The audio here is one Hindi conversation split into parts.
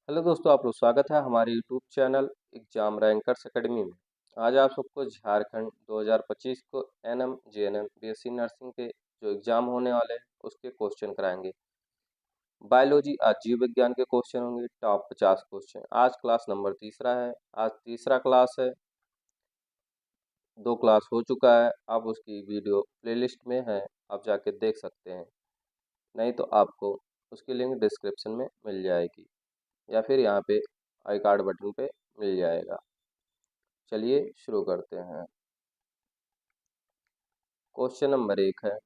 हेलो दोस्तों, आप लोग स्वागत है हमारे YouTube channel exam rankers academy में। आज आप सबको झारखंड 2025 को एनएम जेएनएम बीएससी नर्सिंग के जो एग्जाम होने वाले हैं उसके क्वेश्चन कराएंगे। बायोलॉजी आज जीव विज्ञान के क्वेश्चन होंगे, टॉप 50 क्वेश्चन। आज क्लास नंबर तीसरा है, आज तीसरा क्लास है। 2 क्लास हो चुका है, आप उसकी वीडियो प्लेलिस्ट में है, आप जाके देख सकते हैं। नहीं तो आपको उसकी लिंक डिस्क्रिप्शन में मिल जाएगी या फिर यहाँ पे आई कार्ड बटन पे मिल जाएगा। चलिए शुरू करते हैं। क्वेश्चन नंबर 1 है,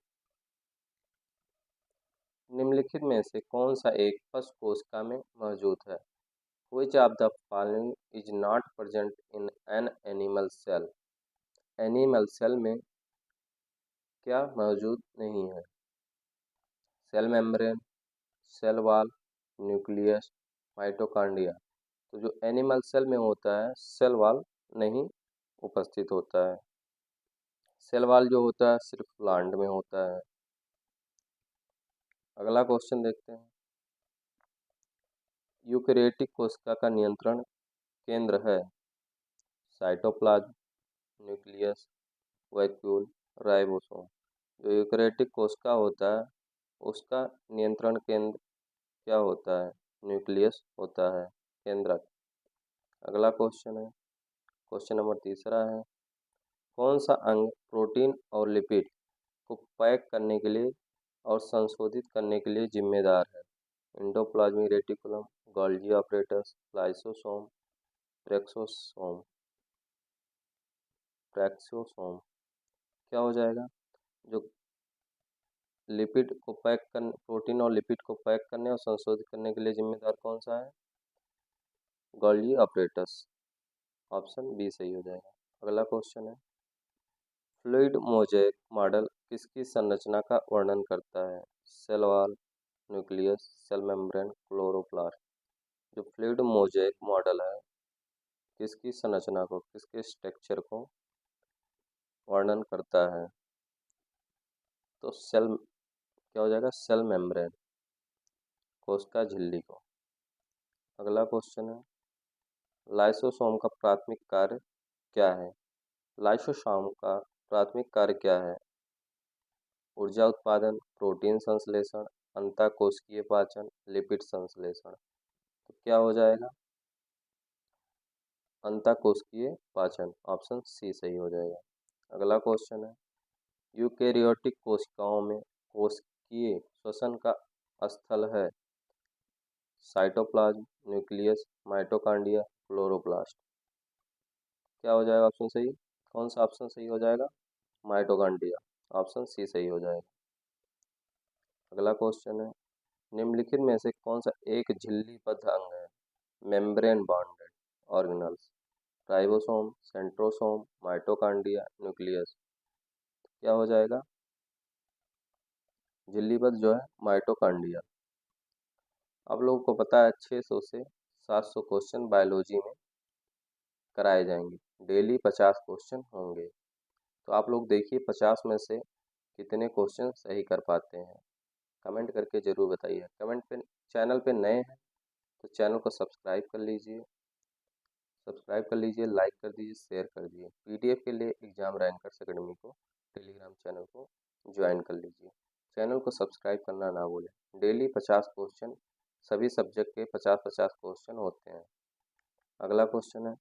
निम्नलिखित में से कौन सा एक पशु कोशिका में मौजूद है? Which of the following is not present in an animal cell? Animal cell में क्या मौजूद नहीं है? Cell membrane, cell wall, nucleus, mitochondria. तो जो एनिमल सेल में होता है सेल वॉल नहीं उपस्थित होता है। सेल वॉल जो होता है सिर्फ प्लांट में होता है। अगला क्वेश्चन देखते हैं। यूकेरियोटिक कोशिका का नियंत्रण केंद्र है साइटोप्लाज्म, न्यूक्लियस, वैक्यूल, राइबोसोम। जो यूकेरियोटिक कोशिका होता है उसका नियंत्रण केंद्र क्या होता है? न्यूक्लियस होता है, केंद्रक। अगला क्वेश्चन है, क्वेश्चन नंबर तीसरा है, कौन सा अंग प्रोटीन और लिपिड को पैक करने के लिए और संशोधित करने के लिए जिम्मेदार है? Endoplasmic reticulum, Golgi apparatus, lysosome, ट्रेक्सोसोम। ट्रैक्सोसोम क्या हो जाएगा? जो लिपिड को पैक करने, प्रोटीन और लिपिड को पैक करने और संशोधित करने के लिए जिम्मेदार कौन सा है? Golgi apparatus. ऑप्शन बी सही हो जाएगा। अगला क्वेश्चन है, फ्लूइड मोज़ेक मॉडल किसकी संरचना का वर्णन करता है? Cell wall, nucleus, cell membrane, chloroplast. जो फ्लूइड मोज़ेक मॉडल है किसकी संरचना को, किसके स्ट्रक्चर को वर्णन करता है? तो सेल क्या हो जाएगा? सेल मेम्ब्रेन, कोशिका झिल्ली को। अगला क्वेश्चन है, लाइसोसोम का प्राथमिक कार्य क्या है? लाइसोसोम का प्राथमिक कार्य क्या है? ऊर्जा उत्पादन, प्रोटीन संश्लेषण, अंतःकोशिकीय पाचन, लिपिड संश्लेषण। तो क्या हो जाएगा? अंतःकोशिकीय पाचन। ऑप्शन सी सही हो जाएगा। अगला क्वेश्चन है, यूकेरियोटिक कोशिकाओं में कोशिकीय श्वसन का स्थल है साइटोप्लाज्म, न्यूक्लियस, माइटोकॉन्ड्रिया, क्लोरोप्लास्ट। क्या हो जाएगा ऑप्शन सही? कौन सा ऑप्शन सही हो जाएगा? माइटोकॉन्ड्रिया। ऑप्शन सी सही हो जाएगा। अगला क्वेश्चन है, निम्नलिखित में से कौन सा एक झिल्लीबद्ध अंग है? Membrane bonded organelles, ribosome, centrosome, mitochondria, nucleus. क्या हो जाएगा? झिल्लीबद्ध जो है माइटोकॉन्ड्रिया। आप लोगों को पता है 600 से 700 क्वेश्चन बायोलॉजी में कराए जाएंगे। डेली 50 क्वेश्चन होंगे। तो आप लोग देखिए 50 में से कितने क्वेश्चन सही कर पाते हैं। कमेंट करके ज़रूर बताइए। कमेंट पे, चैनल पे नए हैं तो चैनल को सब्सक्राइब कर लीजिए, लाइक कर दीजिए, शेयर कर दीजिए। पीडीएफ के लिए एग्जाम रैंकर्स एकेडमी को टेलीग्राम चैनल को ज्वाइन कर लीजिए। चैनल को सब्सक्राइब करना ना भूलें। डेली 50 क्वेश्चन, सभी सब्जेक्ट के 50-50 क्वेश्चन होते हैं। अगला क्वेश्चन है,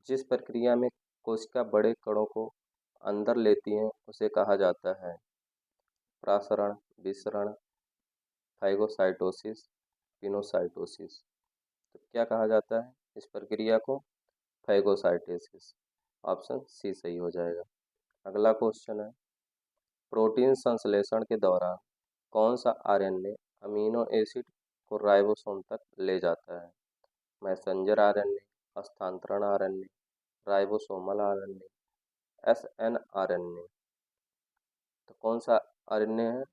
जिस प्रक्रिया में कोशिका बड़े कणों को अंदर लेती हैं उसे कहा जाता है? प्रासरण, विसरण, फाइगोसाइटोसिस, पिनोसाइटोसिस। तो क्या कहा जाता है इस प्रक्रिया को? फाइगोसाइटोसिस। ऑप्शन सी सही हो जाएगा। अगला क्वेश्चन है, प्रोटीन संश्लेषण के दौरान कौन सा आरएनए अमीनो एसिड को राइबोसोम तक ले जाता है? मैसेंजर आरएनए, हस्तांतरण आरएनए, राइबोसोमल आरएनए, एसएनआरएनए। तो कौन सा आरएनए है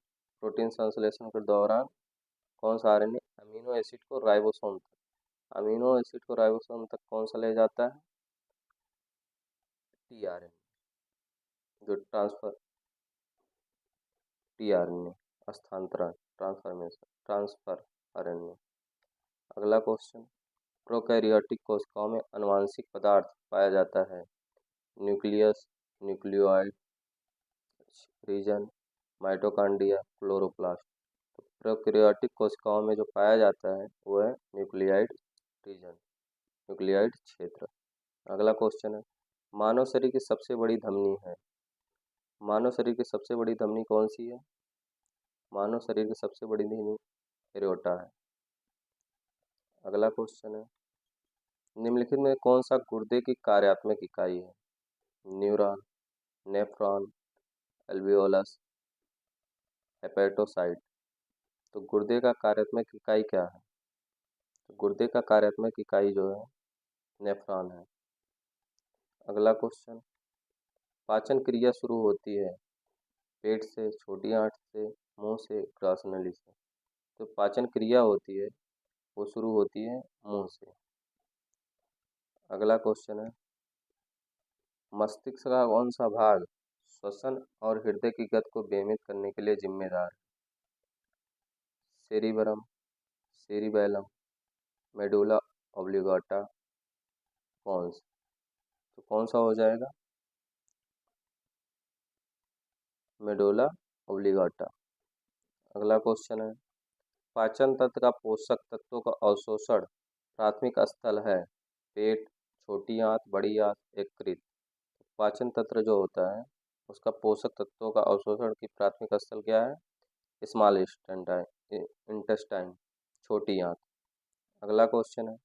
प्रोटीन संश्लेषण के दौरान? कौन सा आरएनए अमीनो एसिड को राइबोसोम तक, अमीनो एसिड को राइबोसोम तक कौन सा ले जाता है? टीआरएनए, जो टीआरएनए, हस्तांतरण, ट्रांसफॉर्मेशन, ट्रांसफर आरएनए। अगला क्वेश्चन, प्रोकैरियोटिक कोशिकाओं में आनुवंशिक पदार्थ पाया जाता है? Nucleus, nucleoid, region, mitochondria, chloroplast. तो प्रोकैरियोटिक कोशिकाओं में जो पाया जाता है वो है न्यूक्लियाइड रीजन, न्यूक्लियाइड क्षेत्र। अगला क्वेश्चन है, मानव शरीर की सबसे बड़ी धमनी है? मानव शरीर की सबसे बड़ी धमनी कौन सी है? मानव शरीर की सबसे बड़ी धमनी एरोटा है। अगला क्वेश्चन है, निम्नलिखित में कौन सा गुर्दे की कार्यात्मक इकाई है? Neuron, nephron, alveolus, hepatocyte. तो गुर्दे का कार्यात्मक इकाई क्या है? तो गुर्दे का कार्यात्मक इकाई जो है नेफ्रॉन है। अगला क्वेश्चन, पाचन क्रिया शुरू होती है पेट से, छोटी आंत से, मुंह से, ग्रास नली से? तो पाचन क्रिया होती है वो शुरू होती है मुंह से। अगला क्वेश्चन है, मस्तिष्क का कौन सा भाग श्वसन और हृदय की गति को बेमित करने के लिए जिम्मेदार है? सेरिबरम, सेरिबैलम, मेडुला ऑब्लिगाटा, पॉन्स। तो कौन सा हो जाएगा? मेडुला ऑब्लिगाटा। अगला क्वेश्चन है, पाचन तंत्र का पोषक तत्वों का अवशोषण प्राथमिक स्थल है पेट, छोटी आंत, बड़ी आंत, यकृत। पाचन तंत्र जो होता है उसका पोषक तत्वों का अवशोषण की प्राथमिक स्थल क्या है? स्मॉल इंटेस्टाइन, छोटी आंत। अगला क्वेश्चन है,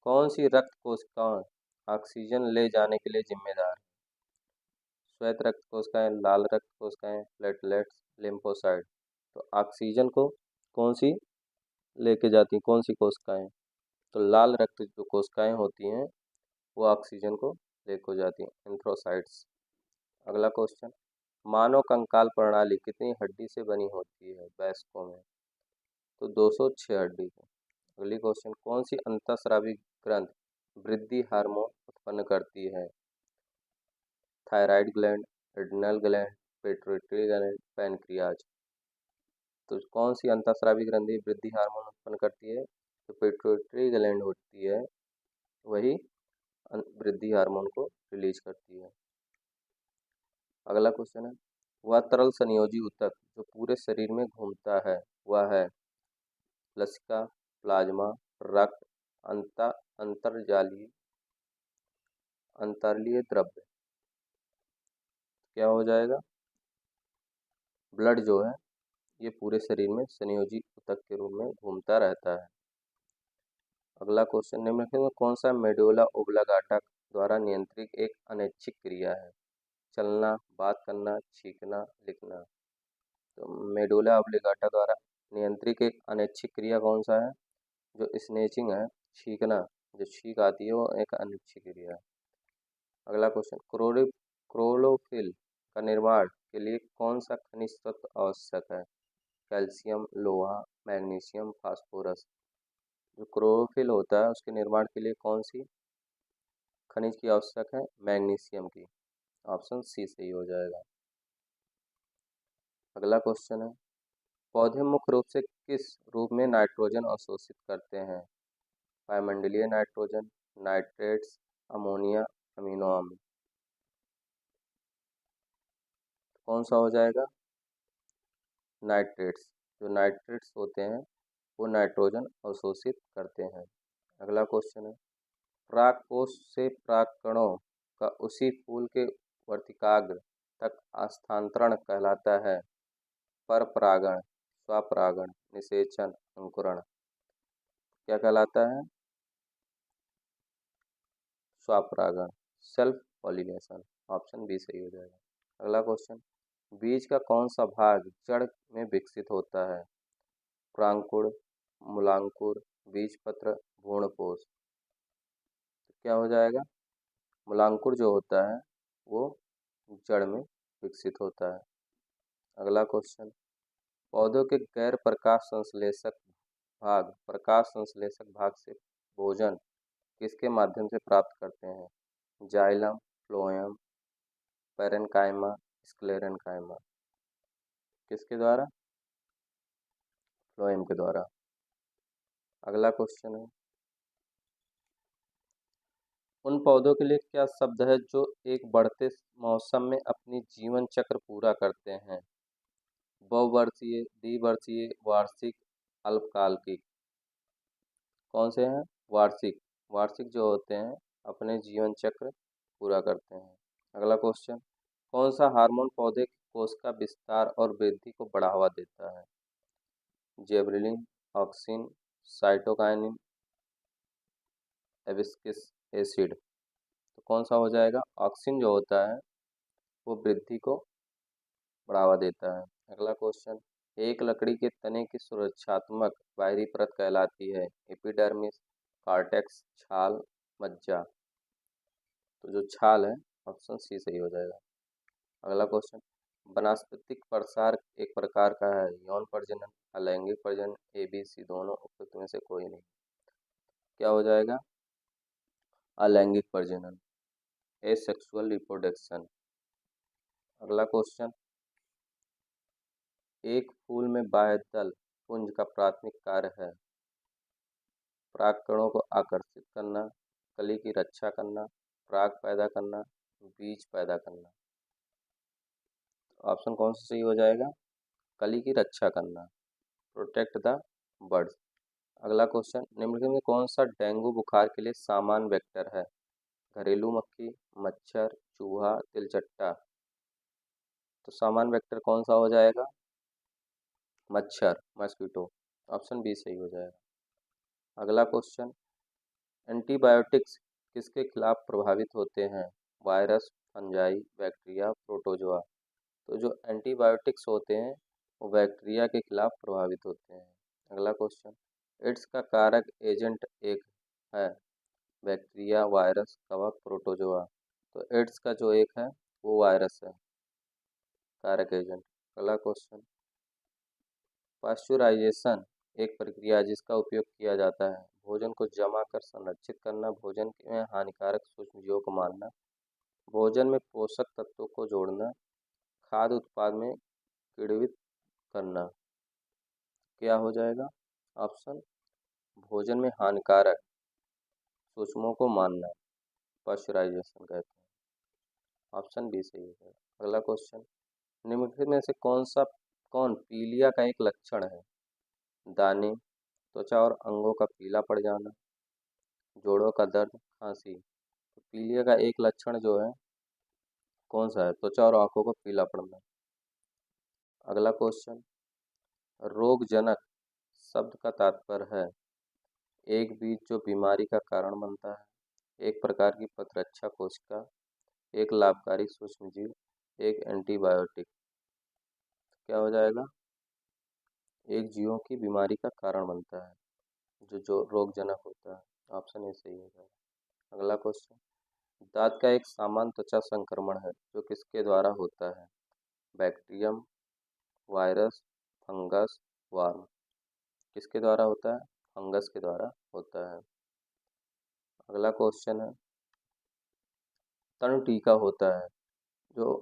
कौन सी रक्त कोशिकाएं ऑक्सीजन ले जाने के लिए जिम्मेदार है? श्वेत रक्त कोशिकाएं, लाल रक्त कोशिकाएं, प्लेटलेट्स, लिम्फोसाइट। तो ऑक्सीजन को कौन सी लेके जाती हैं, कौन सी कोशिकाएं? तो लाल रक्त जो कोशिकाएं होती हैं वो ऑक्सीजन को लेकर जाती हैं, एंथ्रोसाइट्स। अगला क्वेश्चन, मानव कंकाल प्रणाली कितनी हड्डी से बनी होती है वयस्कों में? तो 206 हड्डी से। अगली क्वेश्चन, कौन सी अंतःस्रावी ग्रंथि वृद्धि हार्मोन उत्पन्न करती है? Thyroid gland, adrenal gland, pituitary gland, pancreas. तो कौन सी अंतःस्रावी ग्रंथि वृद्धि हार्मोन उत्पन्न करती है? तो पिट्यूटरी ग्लैंड होती है, वही वृद्धि हार्मोन को रिलीज करती है। अगला क्वेश्चन है, वह तरल संयोजी ऊतक जो पूरे शरीर में घूमता है वह है? लसिका, प्लाज्मा, रक्त, अंतरलीय द्रव्य। क्या हो जाएगा? ब्लड जो है ये पूरे शरीर में संयोजी ऊतक के रूप में घूमता रहता है। अगला क्वेश्चन, निम्नलिखित में कौन सा मेडुला ओब्लागाटा द्वारा नियंत्रित एक अनैच्छिक क्रिया है? चलना, बात करना, छींकना, लिखना। तो मेडुला ओब्लागाटा द्वारा नियंत्रित एक अनैच्छिक क्रिया कौन सा है? जो स्नेचिंग है, छींकना, जो छींक आती है वो एक अनैच्छिक क्रिया है। अगला क्वेश्चन, क्लोरोफिल का निर्माण के लिए कौन सा खनिज तत्व आवश्यक है? कैल्शियम, लोहा, मैग्नीशियम, फास्फोरस। जो क्लोरोफिल होता है उसके निर्माण के लिए कौन सी खनिज की आवश्यक है? मैग्नीशियम की। ऑप्शन सी सही हो जाएगा। अगला क्वेश्चन है, पौधे मुख्य रूप से किस रूप में नाइट्रोजन अवशोषित करते हैं? वायुमंडलीय नाइट्रोजन, नाइट्रेट्स, अमोनिया, अमीनो अम्ल। कौन सा हो जाएगा? नाइट्रेट्स। जो नाइट्रेट्स होते हैं वो नाइट्रोजन अवशोषित करते हैं। अगला क्वेश्चन है, परागकोश से परागकणों का उसी फूल के वर्तिकाग्र तक स्थानांतरण कहलाता है? परपरागण, स्वपरागण, निषेचन, अंकुरण। क्या कहलाता है? स्वपरागण, सेल्फ पॉलिनेशन। ऑप्शन बी सही हो जाएगा। अगला क्वेश्चन, बीज का कौन सा भाग जड़ में विकसित होता है? प्रांकुड़, मूलांकुर, बीजपत्र, भ्रूणपोष। क्या हो जाएगा? मूलांकुर जो होता है वो जड़ में विकसित होता है। अगला क्वेश्चन, पौधों के गैर प्रकाश संश्लेषक भाग से भोजन किसके माध्यम से प्राप्त करते हैं? Xylem, phloem, parenchyma, sclerenchyma. किसके द्वारा? फ्लोएम के द्वारा। अगला क्वेश्चन है, उन पौधों के लिए क्या शब्द है जो एक बढ़ते मौसम में अपनी जीवन चक्र पूरा करते हैं? बहुवर्षीय, द्विवर्षीय, वार्षिक, अल्पकालिक। कौन से हैं? वार्षिक। वार्षिक जो होते हैं अपने जीवन चक्र पूरा करते हैं। अगला क्वेश्चन, कौन सा हार्मोन पौधे के कोश का विस्तार और वृद्धि को बढ़ावा देता है? जेबरेलिन, ऑक्सिन, साइटोकाइनिन, एबिस्किस एसिड। तो कौन सा हो जाएगा? ऑक्सिन जो होता है वो वृद्धि को बढ़ावा देता है। अगला क्वेश्चन, एक लकड़ी के तने की सुरक्षात्मक बाहरी परत कहलाती है? एपिडर्मिस, कार्टेक्स, छाल, मज्जा। तो जो छाल है ऑप्शन सी सही हो जाएगा। अगला क्वेश्चन, वनस्पतिक प्रसार एक प्रकार का है? यौन प्रजनन, अलैंगिक प्रजनन, ए बी सी दोनों, उपयुक्त में से कोई नहीं। क्या हो जाएगा? अलैंगिक प्रजनन, एसेक्सुअल रिप्रोडक्शन। अगला क्वेश्चन, एक फूल में बाह्यदल पुंज का प्राथमिक कार्य है? परागकणों को आकर्षित करना, कली की रक्षा करना, पराग पैदा करना, बीज पैदा करना। ऑप्शन कौन सा सही हो जाएगा? कली की रक्षा करना, प्रोटेक्ट द बर्ड्स। अगला क्वेश्चन, निम्नलिखित में कौन सा डेंगू बुखार के लिए सामान्य वेक्टर है? घरेलू मक्खी, मच्छर, चूहा, तिलचट्टा। तो सामान्य वेक्टर कौन सा हो जाएगा? मच्छर, मस्कीटो। ऑप्शन बी सही हो जाएगा। अगला क्वेश्चन, एंटीबायोटिक्स किसके खिलाफ प्रभावित होते हैं? Virus, fungi, bacteria, protozoa. तो जो एंटीबायोटिक्स होते हैं वो बैक्टीरिया के खिलाफ प्रभावित होते हैं। अगला क्वेश्चन, एड्स का कारक एजेंट एक है? बैक्टीरिया, वायरस, कवक, प्रोटोजोआ। तो एड्स का जो एक है वो वायरस है कारक एजेंट। अगला क्वेश्चन, पाश्चुराइजेशन एक प्रक्रिया है जिसका उपयोग किया जाता है? भोजन को जमा कर संरक्षित करना, भोजन में हानिकारक सूक्ष्मजीवों को मारना, भोजन में पोषक तत्वों को जोड़ना, खाद्य उत्पाद में किण्वित करना। क्या हो जाएगा? ऑप्शन, भोजन में हानिकारक सूक्ष्मों को मारना, पाश्चुराइजेशन कहते हैं। ऑप्शन बी सही है। अगला क्वेश्चन, निम्नलिखित में से कौन पीलिया का एक लक्षण है? दाने, त्वचा और अंगों का पीला पड़ जाना, जोड़ों का दर्द, खांसी। तो पीलिया का एक लक्षण जो है कौन सा है? त्वचा और आंखों को पीला पड़ना। अगला क्वेश्चन, रोगजनक शब्द का तात्पर्य है? एक बीज जो बीमारी का कारण बनता है, एक प्रकार की प्रतिरक्षा कोशिका, एक लाभकारी सूक्ष्मजीव, एक एंटीबायोटिक। क्या हो जाएगा? एक जीवों की बीमारी का कारण बनता है जो रोगजनक होता है। ऑप्शन ए सही हो जाएगा। अगला क्वेश्चन, दांत का एक सामान्य त्वचा संक्रमण है जो किसके द्वारा होता है? Bacterium, virus, fungus, warm. किसके द्वारा होता है? फंगस के द्वारा होता है। अगला क्वेश्चन है, तण टीका होता है जो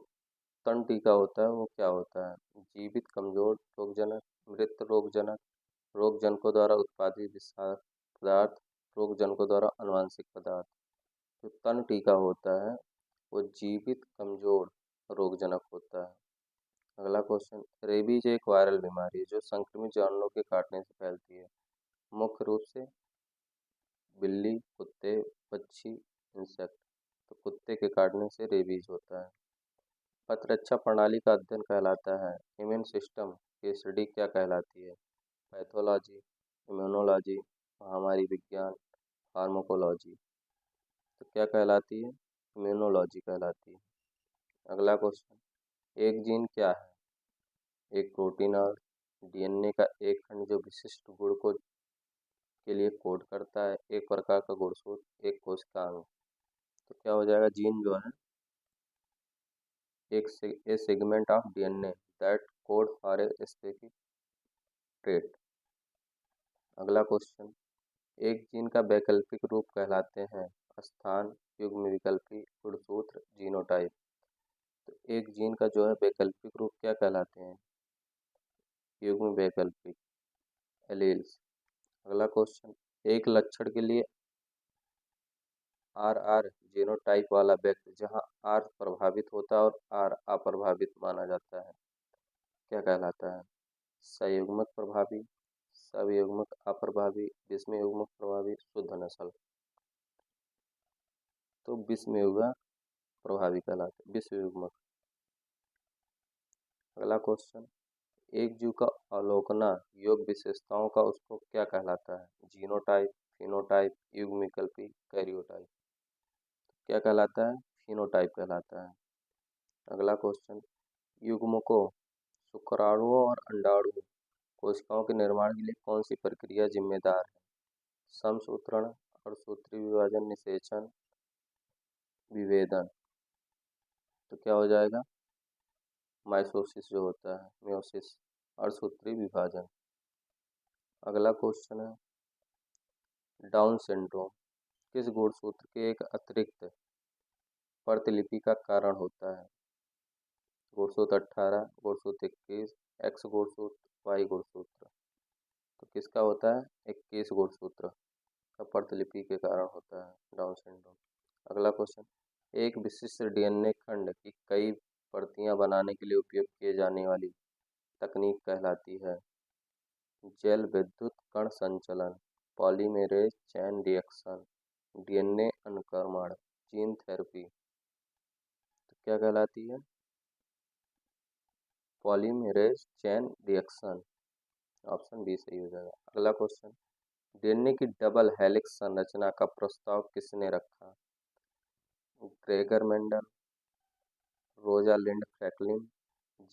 तण टीका होता है वो क्या होता है? जीवित कमजोर रोगजनक, मृत रोगजनक, रोगजनकों द्वारा उत्पादित विषाक्त पदार्थ, रोगजनकों द्वारा आनुवंशिक पदार्थ। जो तण टीका होता है वो जीवित कमजोर रोगजनक होता है। अगला क्वेश्चन, रेबीज एक वायरल बीमारी है जो संक्रमित जानवरों के काटने से फैलती है? मुख्य रूप से बिल्ली, कुत्ते, पक्षी, इंसेक्ट। तो कुत्ते के काटने से रेबीज होता है। प्रतिरक्षा प्रणाली का अध्ययन कहलाता है? इम्यून सिस्टम की स्टडी क्या कहलाती है? पैथोलॉजी, इम्यूनोलॉजी, महामारी विज्ञान, फार्माकोलॉजी। तो क्या कहलाती है? इम्यूनोलॉजी कहलाती है। अगला क्वेश्चन, एक जीन क्या है? एक प्रोटीन और डीएनए का एक खंड जो विशिष्ट गुण को के लिए कोड करता है, एक प्रकार का गुणसूत्र, एक कोशिका अंग। तो क्या हो जाएगा? जीन जो है a segment of DNA that code for a specific trait. अगला क्वेश्चन, एक जीन का वैकल्पिक रूप कहलाते हैं? स्थान, युग्म विकल्पी, गुणसूत्र, जीनोटाइप। तो एक जीन का जो है वैकल्पिक रूप क्या कहलाते हैं? युग्म वैकल्पिक, एलील्स। अगला क्वेश्चन, एक लक्षण के लिए आर जीनोटाइप वाला व्यक्ति जहाँ आर प्रभावित होता है और आर अप्रभावित माना जाता है क्या कहलाता है? संयुग्मक प्रभावी, सवयुग्मक अप्रभावी, विषम युग्मक प्रभावी, शुद्ध नस्ल। तो विषम युग्मक प्रभावी कहलाते हैं, विषम युग्मक। अगला क्वेश्चन, एक जीव का अवलोकना योग विशेषताओं का उसको क्या कहलाता है? जीनोटाइप, फिनोटाइप, युग्मविकल्पी, कैरियोटाइप। क्या कहलाता है? फिनोटाइप कहलाता है। अगला क्वेश्चन, युग्मकों शुक्राणुओं और अंडाणु कोशिकाओं के निर्माण के लिए कौन सी प्रक्रिया जिम्मेदार है? समसूत्रण, अर्धसूत्री विभाजन, निषेचन, विभेदन। तो क्या हो जाएगा? माइटोसिस जो होता है, मियोसिस, अर्धसूत्री विभाजन। अगला क्वेश्चन है, डाउन सिंड्रोम किस गुणसूत्र के एक अतिरिक्त प्रतिलिपि का कारण होता है? गुणसूत्र 18, गुणसूत्र 21, एक्स गुणसूत्र, वाई गुणसूत्र। तो किसका होता है? 21 गुणसूत्र का प्रतिलिपि के कारण होता है डाउन सिंड्रोम। अगला क्वेश्चन, एक विशिष्ट डीएनए खंड की कई प्रतियां बनाने के लिए उपयोग किए जाने वाली तकनीक कहलाती है? जैल विद्युत कण संचलन, पॉलीमेरेज चेन रिएक्शन, डीएनए अनुक्रमण, जीन थेरेपी। तो क्या कहलाती है? Polymerase chain reaction. Option B सही हो जाएगा। अगला क्वेश्चन, डीएनए की डबल हेलिक्स संरचना का प्रस्ताव किसने रखा? Gregor Mendel, Rosalind Franklin,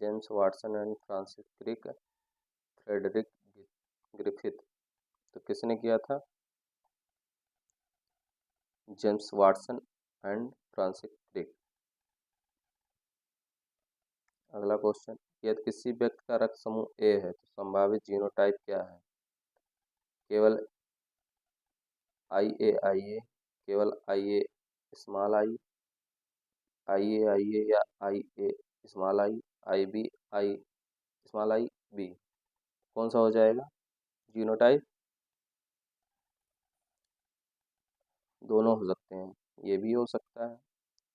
James Watson and Francis Crick, Frederick Griffith. तो किसने किया था? James Watson and Francis Crick. अगला क्वेश्चन, यदि किसी व्यक्ति का रक्त समूह ए है तो संभावित जीनोटाइप क्या है? केवल IA, केवल IA स्मॉल आई, IA या IA small I, IB I small I B. कौन सा हो जाएगा जीनोटाइप? दोनों हो सकते हैं, ये भी हो सकता है,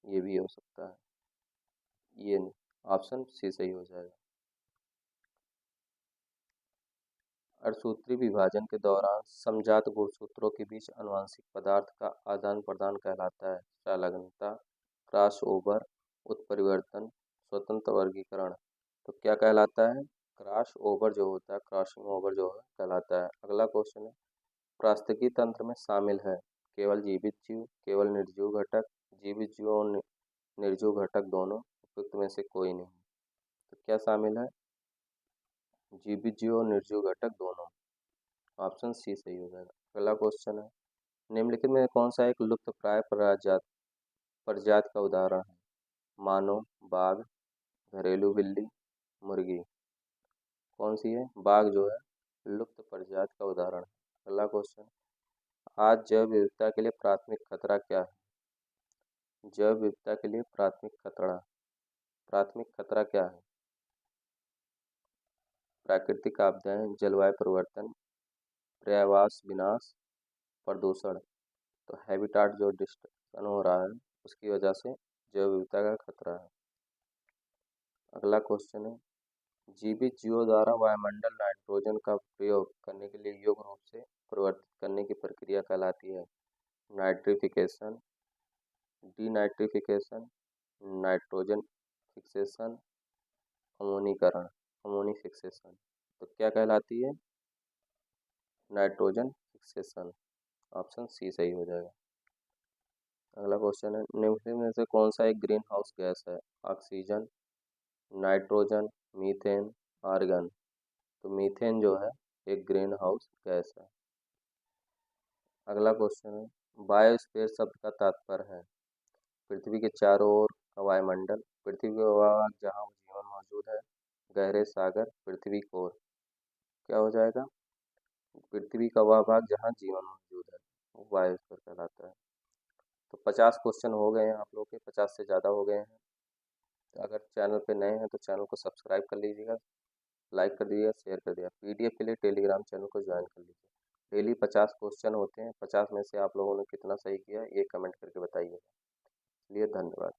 ये भी हो सकता है, ये नहीं। ऑप्शन सी सही हो जाएगा। अर्धसूत्री विभाजन के दौरान समजात गुणसूत्रों के बीच आनुवंशिक पदार्थ का आदान प्रदान कहलाता है संलग्नता, क्रॉस ओवर, उत्परिवर्तन, स्वतंत्र वर्गीकरण। तो क्या कहलाता है? क्रॉस ओवर जो होता है, क्रॉसिंग ओवर जो है कहलाता है। अगला क्वेश्चन है, पारिस्थितिकी तंत्र में शामिल है केवल जीवित जीव, केवल निर्जीव घटक, जीवित जीव और निर्जीव घटक दोनों, उपयुक्त में से कोई नहीं। तो क्या शामिल है? जीवित जीव और निर्जीव घटक दोनों। ऑप्शन सी सही हो जाएगा। अगला क्वेश्चन है, निम्नलिखित में कौन सा एक लुप्त प्राय प्रजाति का उदाहरण है? मानव, बाघ, घरेलू बिल्ली, मुर्गी। कौन सी है? बाघ जो है लुप्त प्रजाति का उदाहरण है। अगला क्वेश्चन, आज जैव विविधता के लिए प्राथमिक खतरा क्या है? जैव विविधता के लिए प्राथमिक खतरा क्या है? प्राकृतिक आपदाएं, जलवायु परिवर्तन, पर्यावरण विनाश, प्रदूषण। तो हैबिटाट जो डिस्ट्रक्शन हो रहा है उसकी वजह से जैव विविधता का खतरा है। अगला क्वेश्चन है, जीवित जीवों द्वारा वायुमंडल नाइट्रोजन का प्रयोग करने के लिए योग्य रूप से परिवर्तित करने की प्रक्रिया कहलाती है? नाइट्रिफिकेशन, डीनाइट्रिफिकेशन, नाइट्रोजन फिक्सेशन, अमोनीकरण, अमोनी फिक्सेशन। तो क्या कहलाती है? Nitrogen fixation. ऑप्शन सी सही हो जाएगा। अगला क्वेश्चन है, निम्नलिखित में से कौन सा एक ग्रीन हाउस गैस है? Oxygen, nitrogen, methane, argon. तो मीथेन जो है एक ग्रीन हाउस गैस है। अगला क्वेश्चन है, बायोस्फीयर शब्द का तात्पर्य है? पृथ्वी के चारों ओर का वायुमंडल, पृथ्वी के भाग जहाँ जीवन मौजूद है, गहरे सागर, पृथ्वी कोर। क्या हो जाएगा? पृथ्वी का वह भाग जहाँ जीवन मौजूद है वो बायोस्फीयर कहलाता है। तो 50 क्वेश्चन हो गए हैं आप लोग के, 50 से ज़्यादा हो गए हैं। तो अगर चैनल पे नए हैं तो चैनल को सब्सक्राइब कर लीजिएगा, लाइक कर दीजिएगा, शेयर कर दीजिएगा। PDF के लिए टेलीग्राम चैनल को ज्वाइन कर लीजिए। डेली 50 क्वेश्चन होते हैं, 50 में से आप लोगों ने कितना सही किया ये कमेंट करके बताइएगा। चलिए धन्यवाद।